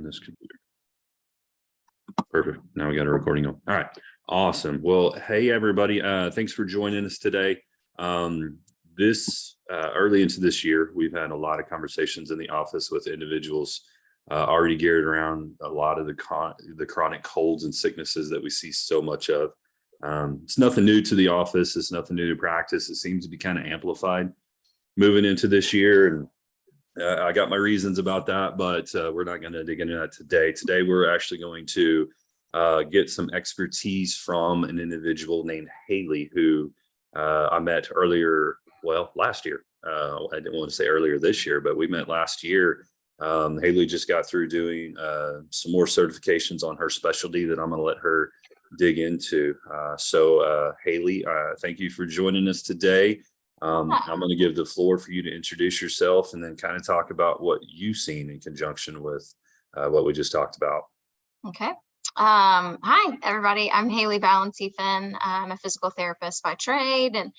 this computer. Perfect. Now we got a recording on. All right. Awesome. Well, hey everybody. Thanks for joining us today. Early into this year, we've had a lot of conversations in the office with individuals already geared around a lot of the chronic colds and sicknesses that we see so much of. It's nothing new to the office. It's nothing new to practice. It seems to be kind of amplified moving into this year. And I got my reasons about that, but we're not going to dig into that today. Today, we're actually going to get some expertise from an individual named Hayley, who I met last year. I didn't want to say earlier this year, but we met last year. Hayley just got through doing some more certifications on her specialty that I'm going to let her dig into. So Hayley, thank you for joining us today. I'm going to give the floor for you to introduce yourself and then kind of talk about what you've seen in conjunction with what we just talked about. Okay. Hi, everybody. I'm Hayley Balenseifen. I'm a physical therapist by trade and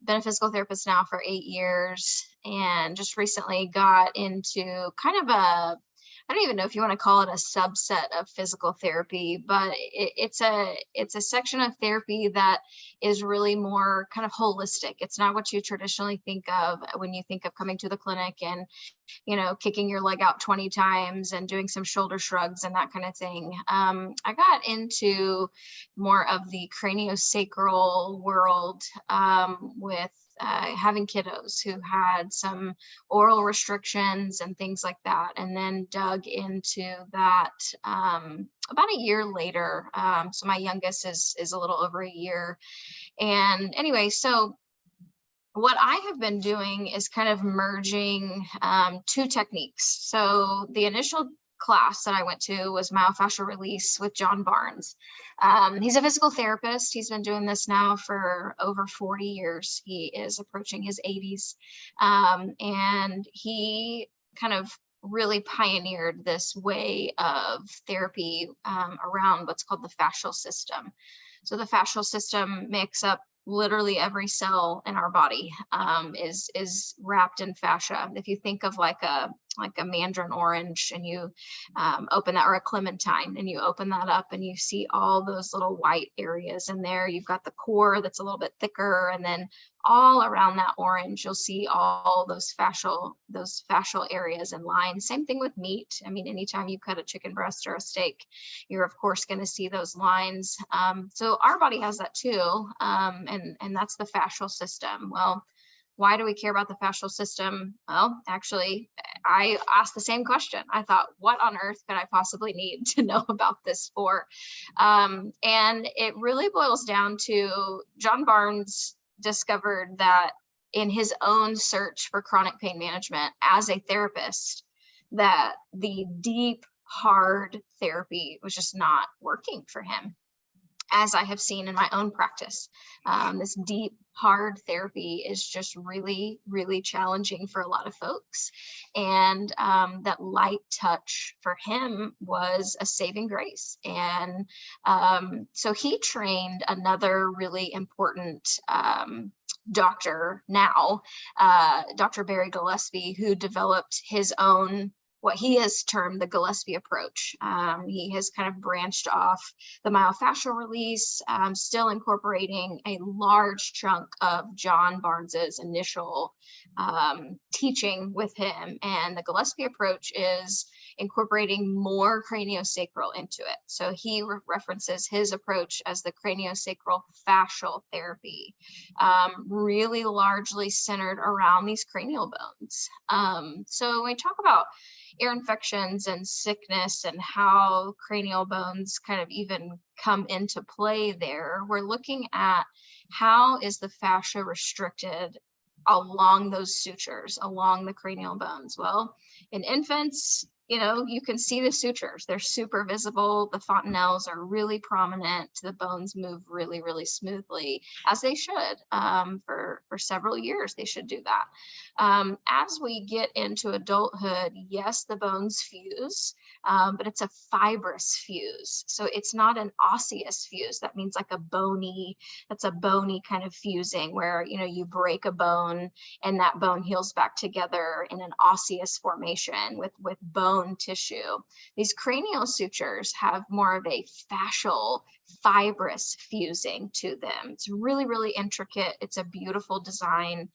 been a physical therapist now for 8 years, and just recently got into kind of I don't even know if you want to call it a subset of physical therapy, but it's a section of therapy that is really more kind of holistic. It's not what you traditionally think of when you think of coming to the clinic and, kicking your leg out 20 times and doing some shoulder shrugs and that kind of thing. I got into more of the craniosacral world with having kiddos who had some oral restrictions and things like that, and then dug into that about a year later. So my youngest is a little over a year. And anyway, so what I have been doing is kind of merging two techniques. So the initial class that I went to was myofascial release with John Barnes. He's a physical therapist. He's been doing this now for over 40 years. He is approaching his 80s. And he kind of really pioneered this way of therapy around what's called the fascial system. So the fascial system makes up literally every cell in our body is wrapped in fascia. If you think of like a mandarin orange and you open that, or a clementine, and you open that up and you see all those little white areas in there, you've got the core that's a little bit thicker, and then all around that orange you'll see all those fascial areas and lines. Same thing with meat. I mean, anytime you cut a chicken breast or a steak, you're of course going to see those lines. So our body has that too, and that's the fascial system. Well, why do we care about the fascial system? Well, actually, I asked the same question. I thought, what on earth could I possibly need to know about this for? And it really boils down to John Barnes discovered that in his own search for chronic pain management as a therapist, that the deep, hard therapy was just not working for him, as I have seen in my own practice. This deep, hard therapy is just really, really challenging for a lot of folks. And that light touch for him was a saving grace. And so he trained another really important doctor now, Dr. Barry Gillespie, who developed his own, what he has termed the Gillespie approach. He has kind of branched off the myofascial release, still incorporating a large chunk of John Barnes's initial teaching with him. And the Gillespie approach is incorporating more craniosacral into it. So he references his approach as the craniosacral fascial therapy, really largely centered around these cranial bones. So when we talk about ear infections and sickness and how cranial bones kind of even come into play there, we're looking at how is the fascia restricted along those sutures, along the cranial bones. Well, in infants, you can see the sutures. They're super visible. The fontanelles are really prominent. The bones move really, really smoothly, as they should. For several years, they should do that. As we get into adulthood, yes, the bones fuse, but it's a fibrous fuse. So it's not an osseous fuse. That means like that's a bony kind of fusing where, you break a bone and that bone heals back together in an osseous formation. tension with bone tissue. These cranial sutures have more of a fascial, fibrous fusing to them. It's really, really intricate. It's a beautiful design.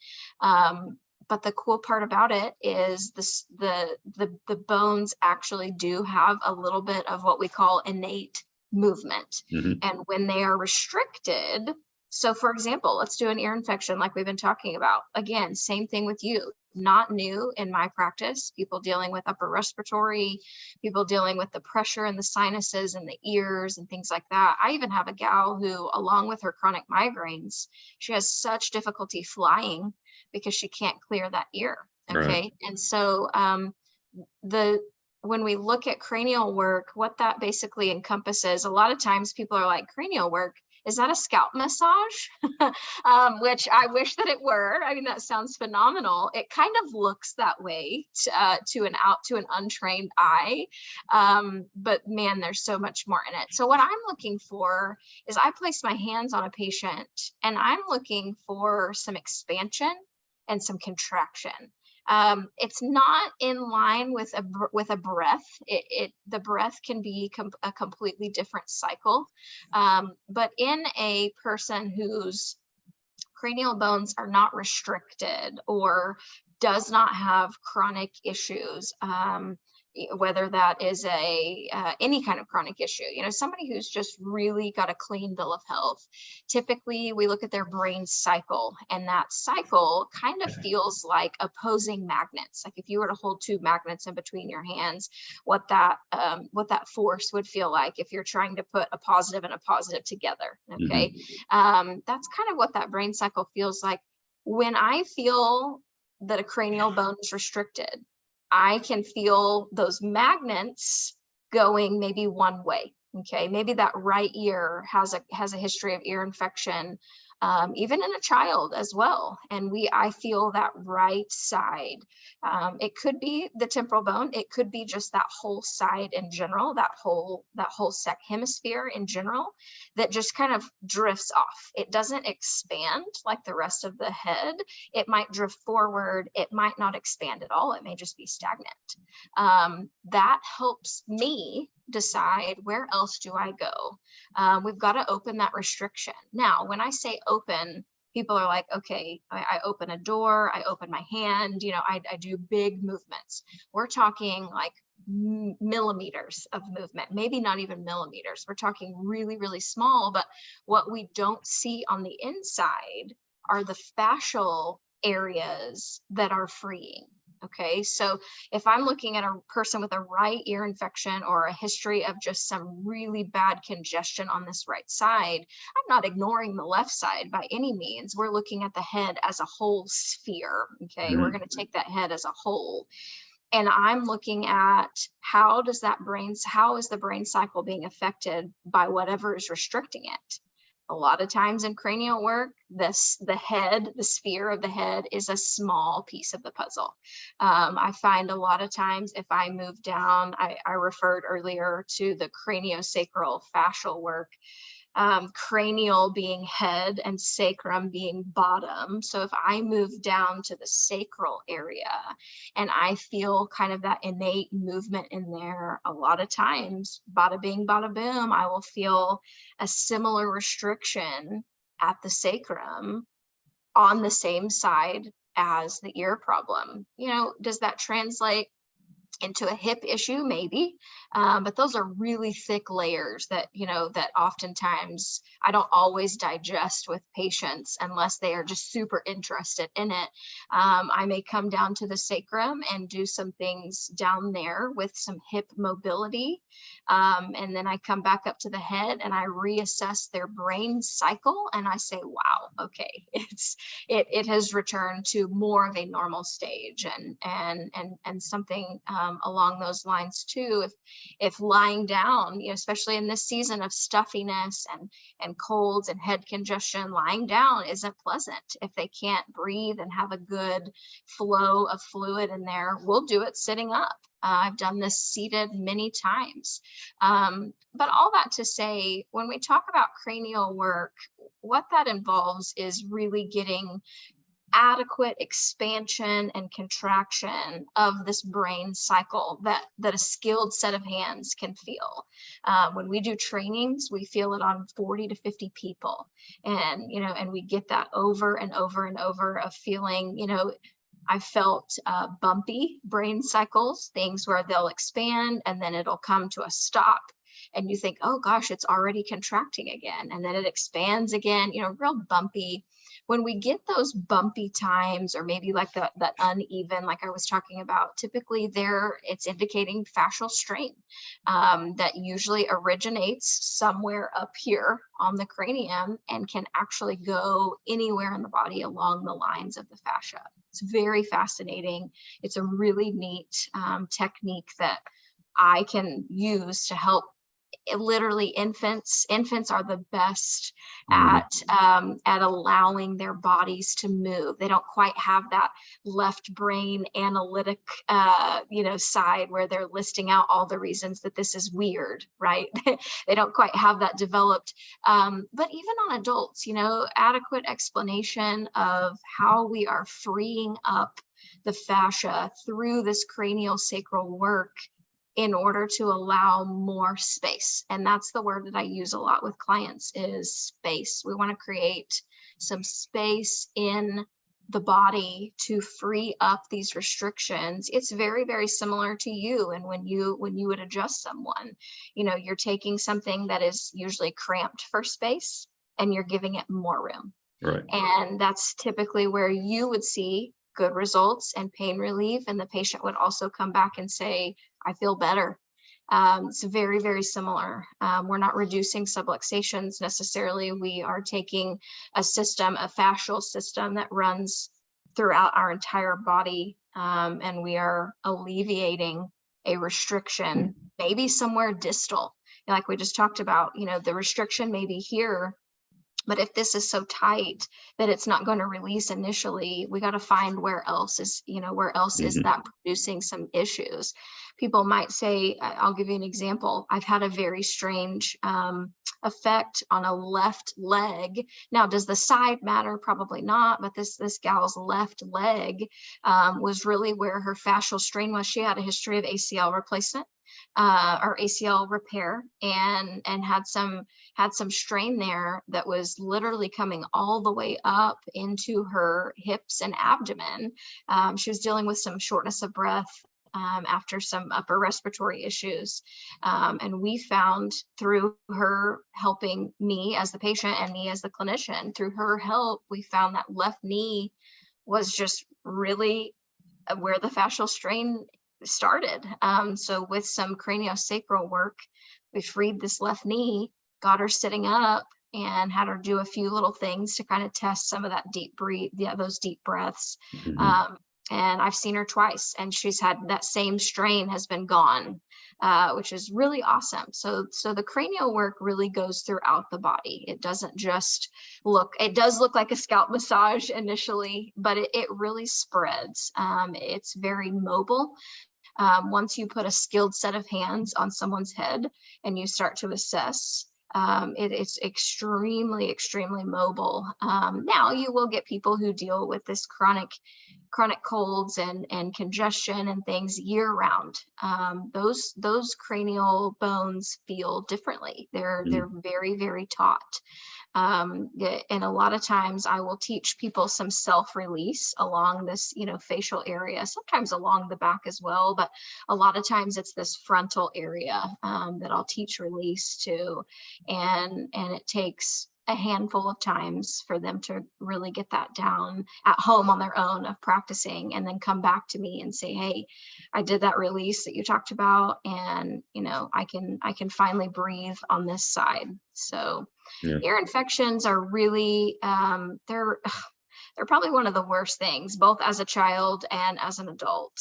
But the cool part about it is the bones actually do have a little bit of what we call innate movement. And when they are restricted, so for example, let's do an ear infection like we've been talking about. Again, same thing with you. Not new in my practice. People dealing with upper respiratory, people dealing with the pressure in the sinuses and the ears and things like that. I even have a gal who, along with her chronic migraines, she has such difficulty flying because she can't clear that ear. Okay. Right. And so when we look at cranial work, what that basically encompasses, a lot of times people are like, cranial work, is that a scalp massage? Which I wish that it were. I mean, that sounds phenomenal. It kind of looks that way to an untrained eye. But man, there's so much more in it. So what I'm looking for is I place my hands on a patient and I'm looking for some expansion and some contraction. It's not in line with a breath. The breath can be a completely different cycle. But in a person whose cranial bones are not restricted or does not have chronic issues, whether that is any kind of chronic issue, somebody who's just really got a clean bill of health. Typically, we look at their brain cycle, and that cycle kind of feels like opposing magnets. Like if you were to hold two magnets in between your hands, what that force would feel like if you're trying to put a positive and a positive together. Okay, that's kind of what that brain cycle feels like. When I feel that a cranial bone is restricted, I can feel those magnets going maybe one way. Okay, maybe that right ear has a history of ear infection, even in a child as well. And I feel that right side. It could be the temporal bone. It could be just that whole side in general, that whole hemisphere in general, that just kind of drifts off. It doesn't expand like the rest of the head. It might drift forward. It might not expand at all. It may just be stagnant. That helps me decide, where else do I go? We've got to open that restriction. Now, when I say open, people are like, okay, I open a door, I open my hand, I do big movements. We're talking like millimeters of movement, maybe not even millimeters. We're talking really, really small, but what we don't see on the inside are the fascial areas that are freeing. Okay, so if I'm looking at a person with a right ear infection or a history of just some really bad congestion on this right side, I'm not ignoring the left side by any means. We're looking at the head as a whole sphere. Okay, we're going to take that head as a whole. And I'm looking at how is the brain cycle being affected by whatever is restricting it. A lot of times in cranial work, the sphere of the head is a small piece of the puzzle. I find a lot of times if I move down, I referred earlier to the craniosacral fascial work, cranial being head and sacrum being bottom. So if I move down to the sacral area and I feel kind of that innate movement in there, a lot of times, bada bing, bada boom, I will feel a similar restriction at the sacrum on the same side as the ear problem. Does that translate into a hip issue? Maybe, but those are really thick layers that oftentimes I don't always digest with patients unless they are just super interested in it. I may come down to the sacrum and do some things down there with some hip mobility, and then I come back up to the head and I reassess their brain cycle and I say, wow, okay, it has returned to more of a normal stage, and something along those lines too. If lying down, especially in this season of stuffiness and colds and head congestion, lying down isn't pleasant. If they can't breathe and have a good flow of fluid in there, we'll do it sitting up. I've done this seated many times. But all that to say, when we talk about cranial work, what that involves is really getting adequate expansion and contraction of this brain cycle that a skilled set of hands can feel. When we do trainings, we feel it on 40 to 50 people, and and we get that over and over and over of feeling. I felt bumpy brain cycles, things where they'll expand and then it'll come to a stop. And you think, oh gosh, it's already contracting again. And then it expands again, real bumpy. When we get those bumpy times, or maybe like that uneven, like I was talking about, typically it's indicating fascial strain that usually originates somewhere up here on the cranium and can actually go anywhere in the body along the lines of the fascia. It's very fascinating. It's a really neat technique that I can use to help literally infants are the best at allowing their bodies to move. They don't quite have that left brain analytic side where they're listing out all the reasons that this is weird, right? They don't quite have that developed. But even on adults, adequate explanation of how we are freeing up the fascia through this cranial sacral work in order to allow more space. And that's the word that I use a lot with clients, is space. We want to create some space in the body to free up these restrictions. It's very, very similar to you. And when you would adjust someone, you're taking something that is usually cramped for space and you're giving it more room. Right. And that's typically where you would see good results and pain relief. And the patient would also come back and say, I feel better. It's very, very similar. We're not reducing subluxations necessarily. We are taking a fascial system that runs throughout our entire body, and we are alleviating a restriction, maybe somewhere distal. Like we just talked about, the restriction may be here, but if this is so tight that it's not going to release initially, we got to find where else is that producing some issues. People might say, I'll give you an example. I've had a very strange effect on a left leg. Now, does the side matter? Probably not, but this gal's left leg was really where her fascial strain was. She had a history of ACL replacement. Or ACL repair, and had some strain there that was literally coming all the way up into her hips and abdomen. She was dealing with some shortness of breath after some upper respiratory issues. And we found, through her helping me as the patient and me as the clinician, through her help, we found that left knee was just really where the fascial strain started. So with some craniosacral work, we freed this left knee, got her sitting up, and had her do a few little things to kind of test some of that those deep breaths. And I've seen her twice, and she's had that same strain has been gone, which is really awesome. So the cranial work really goes throughout the body. It doesn't just it does look like a scalp massage initially, but it really spreads. It's very mobile. Once you put a skilled set of hands on someone's head and you start to assess, it's extremely, extremely mobile. Now you will get people who deal with this chronic colds and congestion and things year round. Those cranial bones feel differently. They're very, very taut. And a lot of times I will teach people some self-release along this, facial area, sometimes along the back as well, but a lot of times it's this frontal area that I'll teach release to, and it takes a handful of times for them to really get that down at home on their own of practicing, and then come back to me and say, hey, I did that release that you talked about, and I can finally breathe on this side. So ear infections are really they're probably one of the worst things, both as a child and as an adult.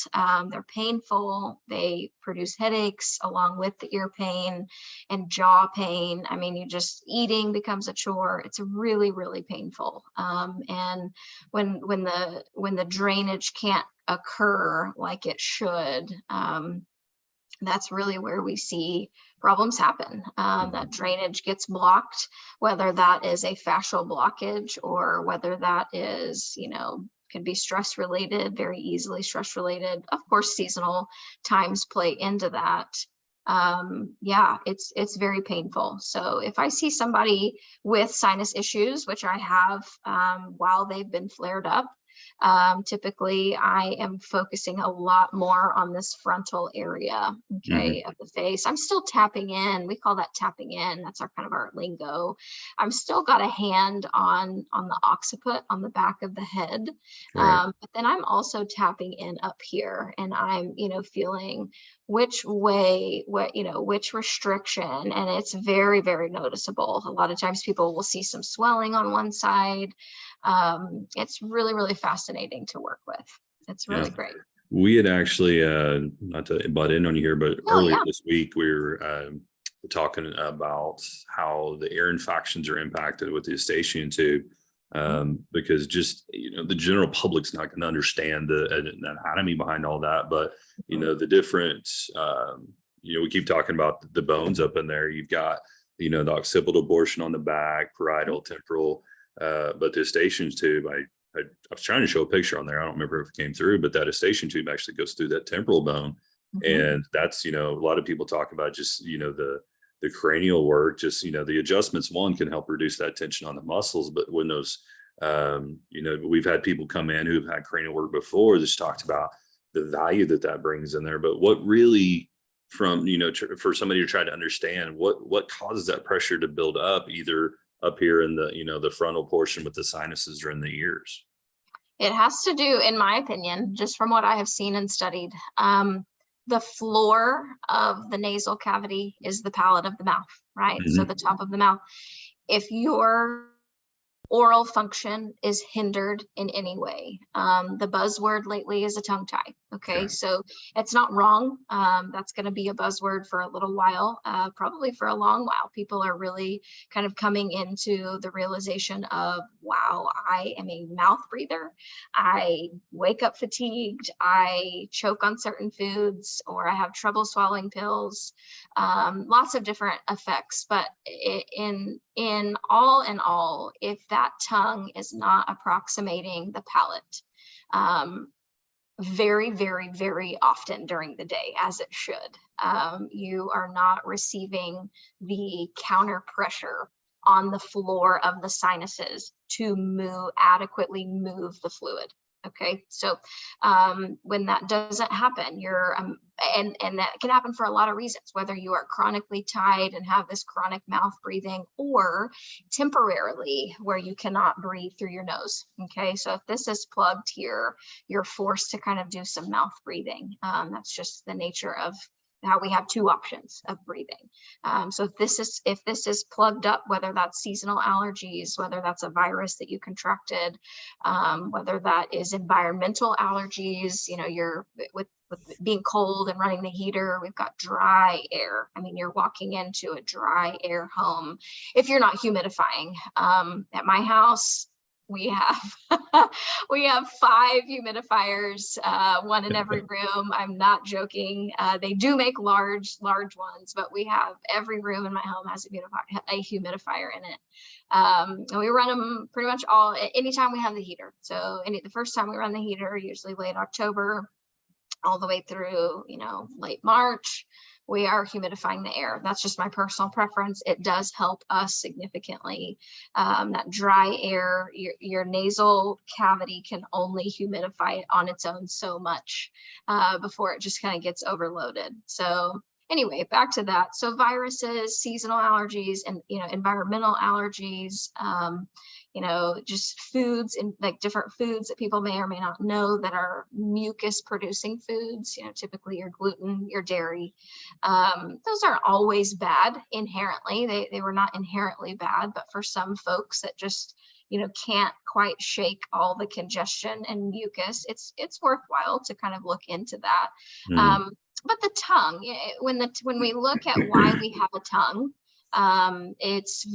They're painful. They produce headaches along with the ear pain and jaw pain. I mean, eating becomes a chore. It's really, really painful. And when the drainage can't occur like it should, that's really where we see problems happen. That drainage gets blocked, whether that is a fascial blockage or whether that is, could be stress related, very easily stress related. Of course, seasonal times play into that. Yeah, it's very painful. So if I see somebody with sinus issues, which I have, while they've been flared up, typically I am focusing a lot more on this frontal area, okay, of the face. I'm still tapping in. We call that tapping in. That's our kind of our lingo. I'm still got a hand on the occiput on the back of the head. Right. But then I'm also tapping in up here, and I'm, feeling which way, which restriction. And it's very, very noticeable. A lot of times people will see some swelling on one side. It's really, really fascinating to work with. It's Yeah. really great. We had actually, not to butt in on you here, but earlier this week, we were talking about how the ear infections are impacted with the eustachian tube. Because just, the general public's not going to understand the anatomy behind all that. But, the different, we keep talking about the bones up in there. You've got, the occipital portion on the back, parietal, temporal, but the eustachian tube, I was trying to show a picture on there. I don't remember if it came through, but that eustachian tube actually goes through that temporal bone. And that's, a lot of people talk about just, the cranial work, just, the adjustments, one, can help reduce that tension on the muscles. But when those, we've had people come in who've had cranial work before, just talked about the value that brings in there. But what really, from, for somebody to try to understand what causes that pressure to build up, either up here in the, the frontal portion with the sinuses or in the ears? It has to do, in my opinion, just from what I have seen and studied, the floor of the nasal cavity is the palate of the mouth, right? So the top of the mouth. If your oral function is hindered in any way, the buzzword lately is a tongue tie. Okay, so it's not wrong. That's going to be a buzzword for a little while, probably for a long while. People are really kind of coming into the realization of, wow, I am a mouth breather. I wake up fatigued. I choke on certain foods, or I have trouble swallowing pills. Lots of different effects, but in all, if that tongue is not approximating the palate, very, very, very often during the day, as it should, you are not receiving the counter pressure on the floor of the sinuses to adequately move the fluid. Okay, so when that doesn't happen, and that can happen for a lot of reasons, whether you are chronically tied and have this chronic mouth breathing, or temporarily where you cannot breathe through your nose. Okay, so if this is plugged here, you're forced to kind of do some mouth breathing. That's just the nature of how we have two options of breathing. So if this is plugged up, whether that's seasonal allergies, whether that's a virus that you contracted, whether that is environmental allergies, you're with being cold and running the heater, we've got dry air. I mean, you're walking into a dry air home if you're not humidifying. At my house, we have we have 5 humidifiers, one in every room. I'm not joking. They do make large ones, but we have, every room in my home has a humidifier in it. And we run them pretty much anytime we have the heater. So the first time we run the heater, usually late October, all the way through, late March, we are humidifying the air. That's just my personal preference. It does help us significantly. That dry air, your nasal cavity can only humidify it on its own so much before it just kind of gets overloaded. So anyway, back to that. So viruses, seasonal allergies, and environmental allergies, just foods, and like different foods that people may or may not know that are mucus producing foods, typically your gluten, your dairy. Those aren't always bad inherently. They were not inherently bad, but for some folks that just, can't quite shake all the congestion and mucus, it's worthwhile to kind of look into that. But the tongue, when we look at why we have a tongue, it's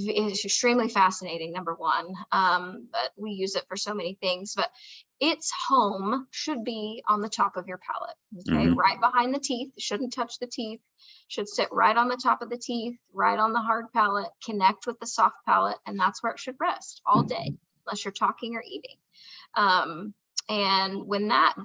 extremely fascinating, number one, but we use it for so many things. But its home should be on the top of your palate, okay, right behind the teeth. It shouldn't touch the teeth, should sit right on the top of the teeth, right on the hard palate, connect with the soft palate, and that's where it should rest all day, unless you're talking or eating. And when that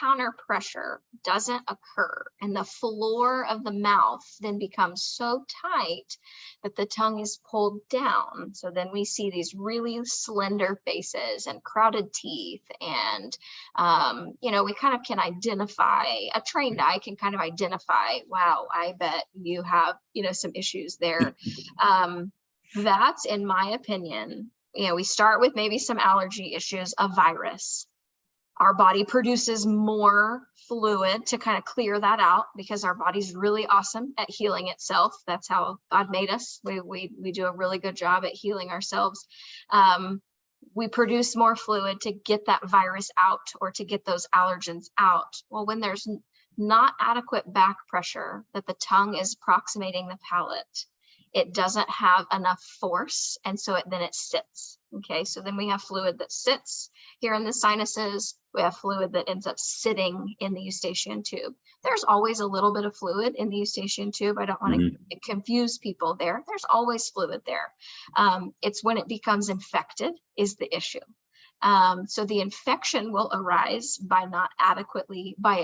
counter pressure doesn't occur and the floor of the mouth then becomes so tight that the tongue is pulled down, so then we see these really slender faces and crowded teeth. And we kind of can identify, a trained eye can kind of identify, wow, I bet you have some issues there. That's, in my opinion, we start with maybe some allergy issues, a virus. Our body produces more fluid to kind of clear that out, because our body's really awesome at healing itself. That's how God made us. We do a really good job at healing ourselves. We produce more fluid to get that virus out or to get those allergens out. Well, when there's not adequate back pressure, that the tongue is approximating the palate, it doesn't have enough force, and so then it sits. Okay, so then we have fluid that sits here in the sinuses. We have fluid that ends up sitting in the eustachian tube. There's always a little bit of fluid in the eustachian tube. I don't want to confuse people there. There's always fluid there. It's when it becomes infected is the issue. So the infection will arise by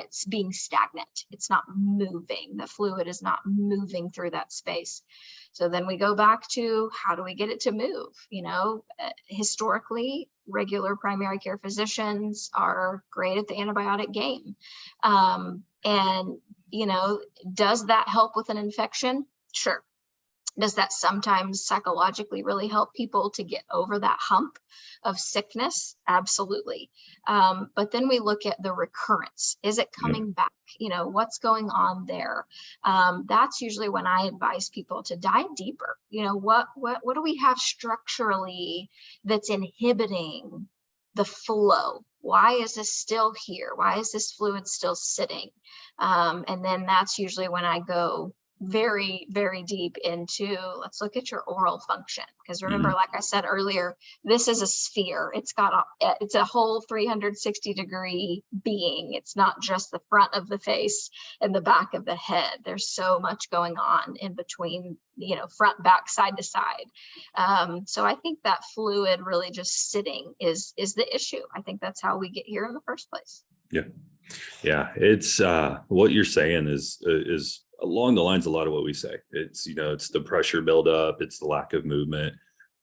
it's being stagnant. It's not moving. The fluid is not moving through that space. So then we go back to, how do we get it to move? Historically, regular primary care physicians are great at the antibiotic game. Does that help with an infection? Sure. Does that sometimes psychologically really help people to get over that hump of sickness? Absolutely. But then we look at the recurrence. Is it coming back? What's going on there? That's usually when I advise people to dive deeper. What do we have structurally that's inhibiting the flow? Why is this still here? Why is this fluid still sitting? And then that's usually when I go very, very deep into, let's look at your oral function. Because remember, like I said earlier, this is a sphere. It's a whole 360-degree being. It's not just the front of the face and the back of the head. There's so much going on in between, front, back, side to side. So I think that fluid really just sitting is the issue. I think that's how we get here in the first place. Yeah. It's what you're saying is along the lines, a lot of what we say. It's, it's the pressure buildup, it's the lack of movement.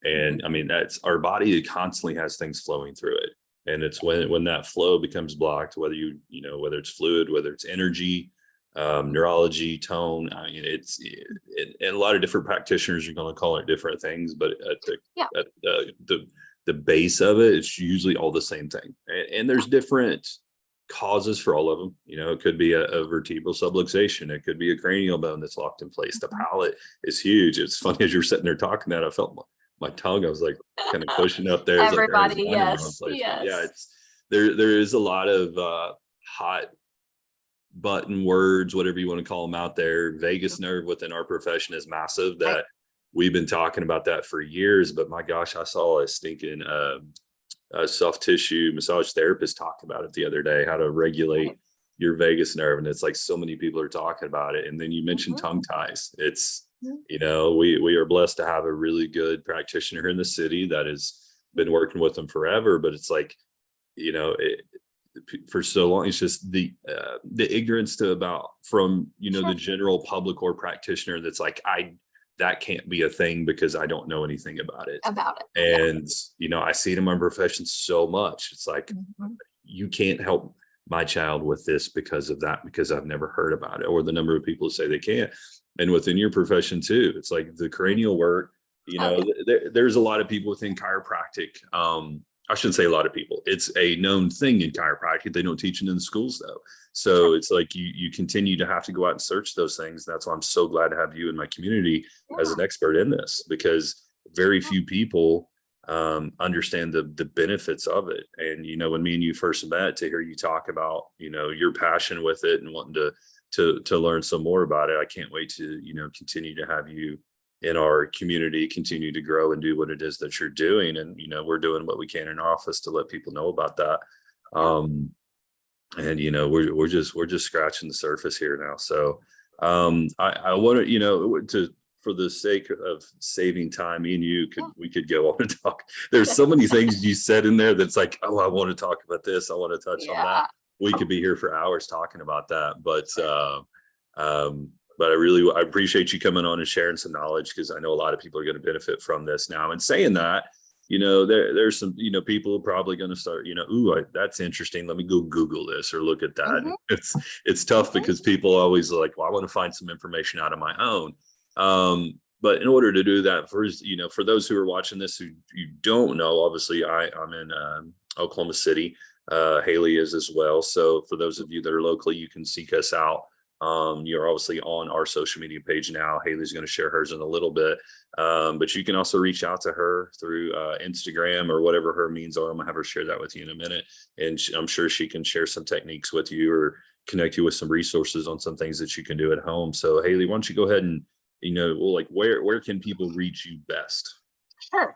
And I mean, that's our body constantly has things flowing through it. And it's when that flow becomes blocked, whether whether it's fluid, whether it's energy, neurology, tone, and a lot of different practitioners are going to call it different things, but at the base of it, it's usually all the same thing. And there's different causes for all of them. It could be a vertebral subluxation. It could be a cranial bone that's locked in place. The palate is huge. It's funny, as you're sitting there talking that, I felt my tongue, I was like kind of pushing up there. Everybody, yes. Yeah, there is a lot of hot button words, whatever you want to call them out there. Vagus nerve within our profession is massive. That we've been talking about that for years, but my gosh, I saw a stinking soft tissue massage therapist talk about it the other day, how to regulate your vagus nerve. And it's like, so many people are talking about it. And then you mentioned tongue ties. It's, we are blessed to have a really good practitioner here in the city that has been working with them forever. But it's like, for so long, it's just the ignorance from the general public or practitioner that's like, that can't be a thing because I don't know anything about it. And, I see it in my profession so much. It's like, you can't help my child with this because of that, because I've never heard about it, or the number of people who say they can't. And within your profession too, it's like the cranial work, there's a lot of people within chiropractic. I shouldn't say a lot of people. It's a known thing in chiropractic. They don't teach it in the schools though. So it's like you continue to have to go out and search those things. That's why I'm so glad to have you in my community as an expert in this, because very few people understand the benefits of it. And, when me and you first met, to hear you talk about, your passion with it and wanting to learn some more about it, I can't wait to, continue to have you in our community, continue to grow and do what it is that you're doing. And, we're doing what we can in our office to let people know about that. And, we're just scratching the surface here now. So I want to for the sake of saving time, me and you we could go on and talk. There's so many things you said in there that's like, oh, I want to talk about this, I want to touch on that. We could be here for hours talking about that, but I appreciate you coming on and sharing some knowledge, because I know a lot of people are going to benefit from this now. And saying that, there's some, people are probably going to start, ooh, that's interesting. Let me go Google this or look at that. It's tough because people always are like, well, I want to find some information out of my own. But in order to do that, first, for those who are watching this, who you don't know, obviously I'm in Oklahoma City. Hayley is as well. So for those of you that are locally, you can seek us out. You're obviously on our social media page now. Hayley's going to share hers in a little bit, but you can also reach out to her through Instagram or whatever her means are. I'm gonna have her share that with you in a minute, and I'm sure she can share some techniques with you or connect you with some resources on some things that you can do at home. So Hayley, why don't you go ahead and where can people reach you best? Sure.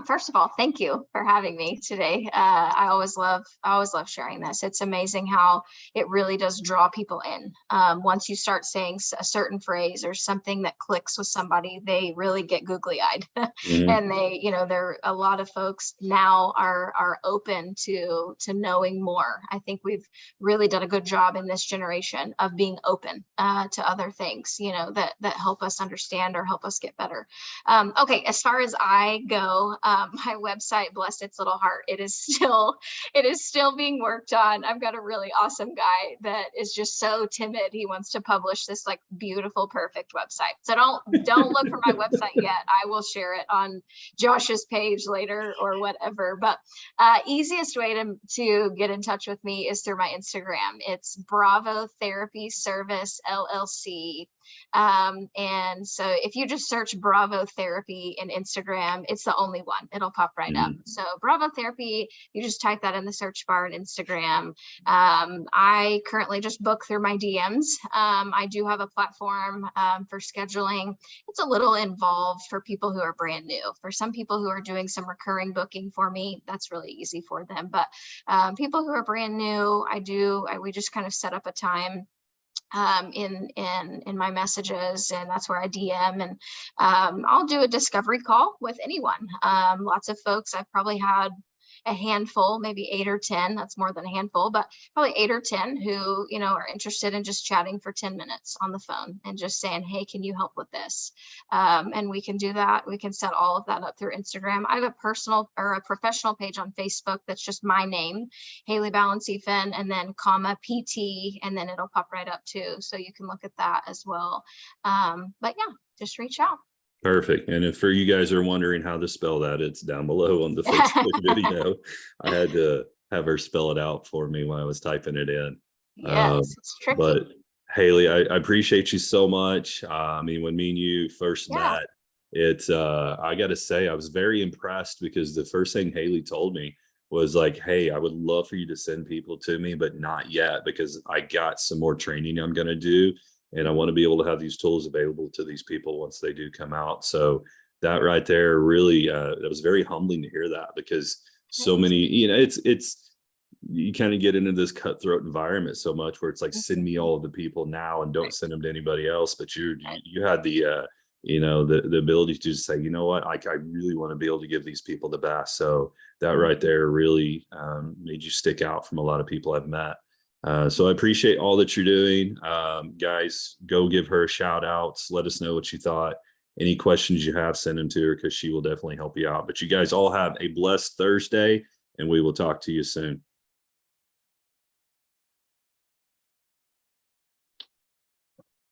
First of all, thank you for having me today. I always love sharing this. It's amazing how it really does draw people in. Once you start saying a certain phrase or something that clicks with somebody, they really get googly eyed. And there a lot of folks now are open to knowing more. I think we've really done a good job in this generation of being open to other things, that help us understand or help us get better. Okay, as far as I go, my website, bless its little heart, it is still being worked on. I've got a really awesome guy that is just so timid. He wants to publish this like beautiful, perfect website. So don't look for my website yet. I will share it on Josh's page later or whatever. But easiest way to get in touch with me is through my Instagram. It's Bravo Therapy Service LLC. And so if you just search Bravo Therapy in Instagram, it's the only one. It'll pop right up. So Bravo Therapy, you just type that in the search bar in Instagram. I currently just book through my DMs. I do have a platform for scheduling. It's a little involved for people who are brand new. For some people who are doing some recurring booking for me, that's really easy for them. But people who are brand new, we just kind of set up a time in my messages, and that's where I DM, and I'll do a discovery call with anyone. Lots of folks, I've probably had a handful, maybe 8 or 10, that's more than a handful, but probably 8 or 10 who, are interested in just chatting for 10 minutes on the phone and just saying, hey, can you help with this? And we can do that. We can set all of that up through Instagram. I have a personal or a professional page on Facebook that's just my name, Hayley Balenseifen, and then comma PT, and then it'll pop right up too. So you can look at that as well. But yeah, just reach out. Perfect. And if for you guys are wondering how to spell that, it's down below on the Facebook video. I had to have her spell it out for me when I was typing it in. Yes, it's tricky. But Hayley, I appreciate you so much. I mean, when me and you first met, I got to say, I was very impressed, because the first thing Hayley told me was like, hey, I would love for you to send people to me, but not yet, because I got some more training I'm going to do. And I want to be able to have these tools available to these people once they do come out. So that right there really, that was very humbling to hear that, because so many, it's you kind of get into this cutthroat environment so much where it's like, send me all of the people now and don't send them to anybody else. But you had the, the ability to just say, you know what, I really want to be able to give these people the best. So that right there really made you stick out from a lot of people I've met. So I appreciate all that you're doing. Guys, go give her a shout out. Let us know what you thought. Any questions you have, send them to her, because she will definitely help you out. But you guys all have a blessed Thursday, and we will talk to you soon.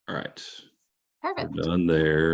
All right. Perfect. We're done there.